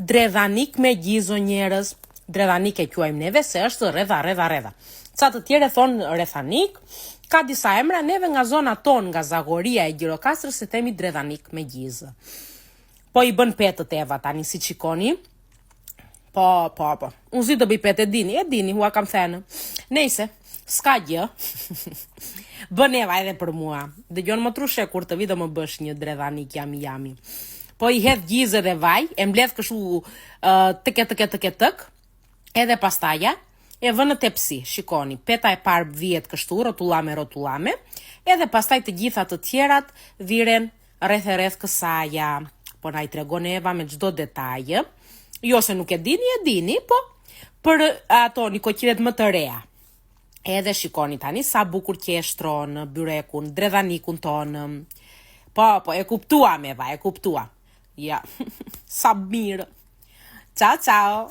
Dredhanik me gjizo njerës. Dredhanik e quajmë neve se është redha. Ca të tjere thonë rethanik, ka disa emra, neve nga zona ton, nga Zagoria e Gjirokastrës, se themi dredhanik me gjizë. Po i bën petët Eva tani, si qikoni. Po. Unë zi do bëj petë, e dini, hua kam thënë. Nejse, s'ka gjë. Bën Eva edhe për mua. Dhe gjonë më trushe kur të vidë më bësh një dredhanik jami. Po i hedh gjizë dhe vaj, e mbledh kështu tëk, edhe pastaja, e vë në tepsi, shikoni, peta e parë vihet kështu, rotullame, edhe pastaj të gjitha të tjerat viren rreth kësaja. Po na i tregon Eva me çdo detaj. Jo se nuk e dini, po për ato nikoqiret më të reja. Edhe shikoni tani sa bukur qeshtron, byrekun, dredhanikun tonë. Po, e kuptuam Eva, Ja, sa mirë. Ciao.